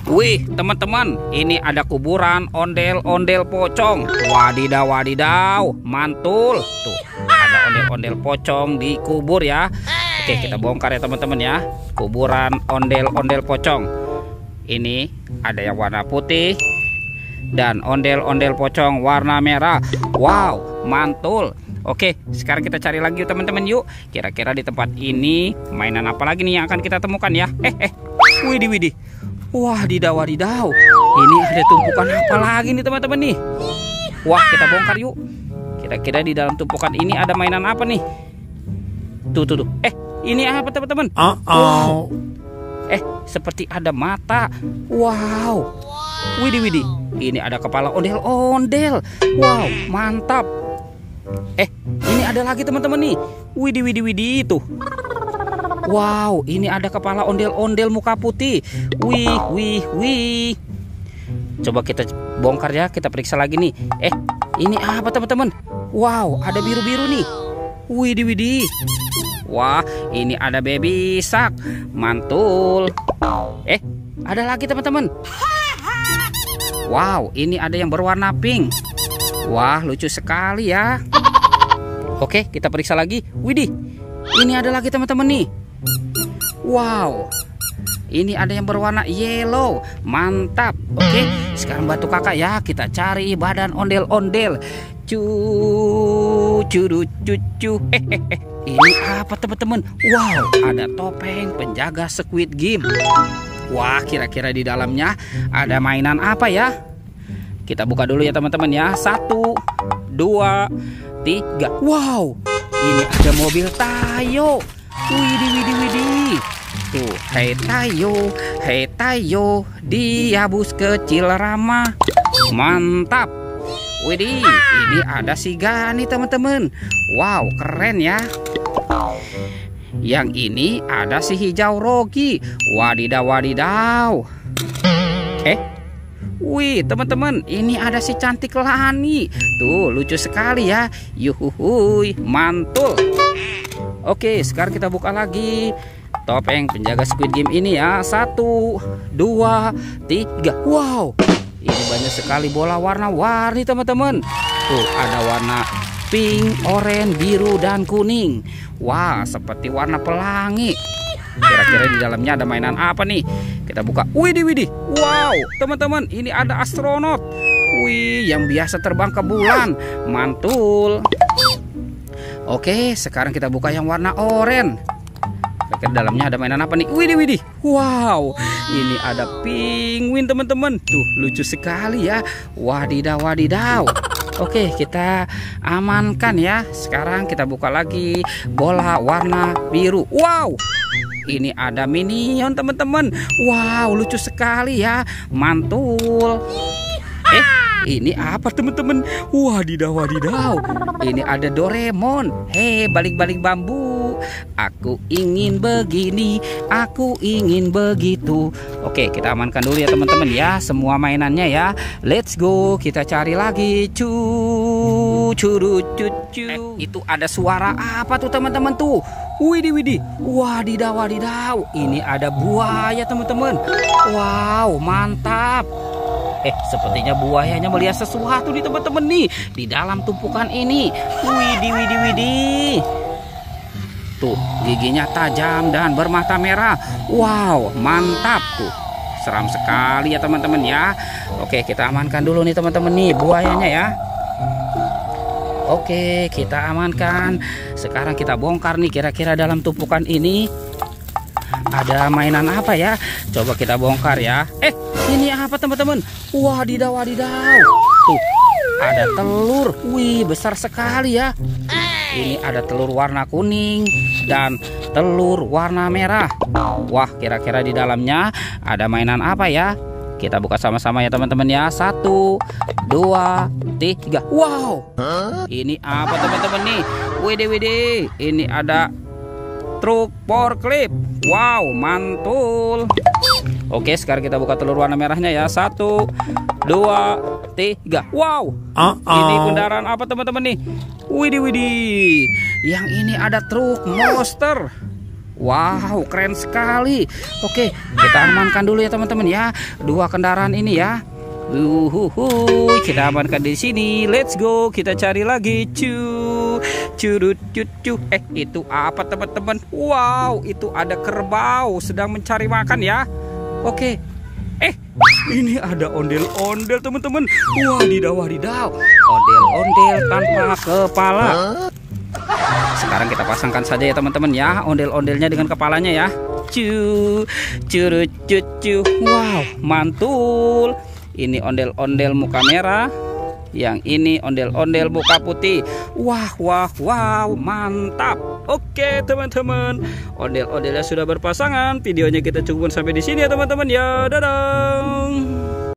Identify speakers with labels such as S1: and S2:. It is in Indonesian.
S1: Wih, teman-teman, ini ada kuburan ondel-ondel pocong. Wadidaw, wadidaw, mantul. Tuh, ada ondel-ondel pocong di kubur ya. Oke, kita bongkar ya teman-teman ya. Kuburan ondel-ondel pocong. Ini ada yang warna putih dan ondel-ondel pocong warna merah. Wow, mantul. Oke, sekarang kita cari lagi yuk teman-teman yuk. Kira-kira di tempat ini mainan apa lagi nih yang akan kita temukan ya? Widih, widih. Wah, wadidaw. Ini ada tumpukan apa lagi nih teman-teman nih? Wah, kita bongkar yuk. Kira-kira di dalam tumpukan ini ada mainan apa nih? Tuh. Ini apa teman-teman? Wow. Seperti ada mata. Wow. Widih. Ini ada kepala ondel-ondel. Wow, mantap. Ini ada lagi teman-teman nih. Widih tuh. Wow, ini ada kepala ondel-ondel muka putih. Wih. Coba kita bongkar ya, kita periksa lagi nih. Ini apa teman-teman? Wow, ada biru-biru nih. Widih. Wah, ini ada baby shark. Mantul. Ada lagi teman-teman. Wow, ini ada yang berwarna pink. Wah, lucu sekali ya. Oke, kita periksa lagi. Widih, ini ada lagi teman-teman nih. Wow, ini ada yang berwarna yellow. Mantap. Oke, sekarang bantu kakak ya. Kita cari badan ondel-ondel. Cucu. Ini apa teman-teman? Wow, ada topeng penjaga Squid Game. Wah, kira-kira di dalamnya ada mainan apa ya? Kita buka dulu ya teman-teman ya. 1, 2, 3. Wow, ini ada mobil Tayo. Widih. Tuh, hei Tayo, dia bus kecil ramah. Mantap. Widih, ini ada si Gani teman-teman. Wow, keren ya. Yang ini ada si hijau Rogi. Wadidaw. Wih teman-teman, ini ada si cantik Lani. Tuh, lucu sekali ya. Yuhuhuy, mantul. Oke, sekarang kita buka lagi topeng penjaga Squid Game ini ya. 1, 2, 3. Wow, ini banyak sekali bola warna-warni teman-teman. Tuh, ada warna pink, oranye, biru, dan kuning. Wah, seperti warna pelangi. Kira-kira di dalamnya ada mainan apa nih? Kita buka. Widih. Wow, teman-teman, ini ada astronot. Wih, yang biasa terbang ke bulan. Mantul. Oke, sekarang kita buka yang warna oranye. Kira-kira di dalamnya ada mainan apa nih? Widih. Wow, ini ada penguin teman-teman. Tuh, lucu sekali ya. Wadidaw. Oke, kita amankan ya. Sekarang kita buka lagi bola warna biru. Wow, ini ada minion teman-teman. Wow, lucu sekali ya. Mantul. Ini apa teman-teman? Wadidaw. Ini ada Doraemon. Balik bambu. Aku ingin begini, aku ingin begitu. Oke, kita amankan dulu ya teman-teman ya, semua mainannya ya. Let's go, kita cari lagi. Cucu. Itu ada suara apa tuh teman-teman tuh? Widih. Wadidaw. Ini ada buaya teman-teman. Wow, mantap. Sepertinya buayanya melihat sesuatu nih teman-teman nih di dalam tumpukan ini. Widih. Tuh, giginya tajam dan bermata merah. Wow, mantap tuh. Seram sekali ya teman-teman ya. Oke, kita amankan dulu nih teman-teman nih buayanya ya. Oke, kita amankan. Sekarang kita bongkar nih, kira-kira dalam tumpukan ini ada mainan apa ya? Coba kita bongkar ya. Ini apa teman-teman? Wadidaw. Tuh, ada telur. Wih, besar sekali ya. Ini ada telur warna kuning dan telur warna merah. Wah, kira-kira di dalamnya ada mainan apa ya? Kita buka sama-sama ya teman-teman ya. 1, 2, 3. Wow, ini apa teman-teman nih? Widih. Ini ada truk forklift. Wow, mantul. Oke, sekarang kita buka telur warna merahnya ya. 1, 2, 3. Wow, ini kendaraan apa teman-teman nih? Widih. Yang ini ada truk monster. Wow, keren sekali. Oke, kita amankan dulu ya teman-teman ya. Dua kendaraan ini ya. Kita amankan di sini. Let's go. Kita cari lagi. Curut. Itu apa teman-teman? Wow, itu ada kerbau sedang mencari makan ya. Oke. Ini ada ondel-ondel teman-teman. Wadidaw. Ondel-ondel tanpa kepala. Sekarang kita pasangkan saja ya teman-teman ya, ondel-ondelnya dengan kepalanya ya. Curut. Wow, mantul. Ini ondel-ondel muka merah, yang ini ondel-ondel muka putih. Wow, mantap. Oke teman-teman, ondel-ondelnya sudah berpasangan. Videonya kita cukupkan sampai di sini ya teman-teman ya. Dadah.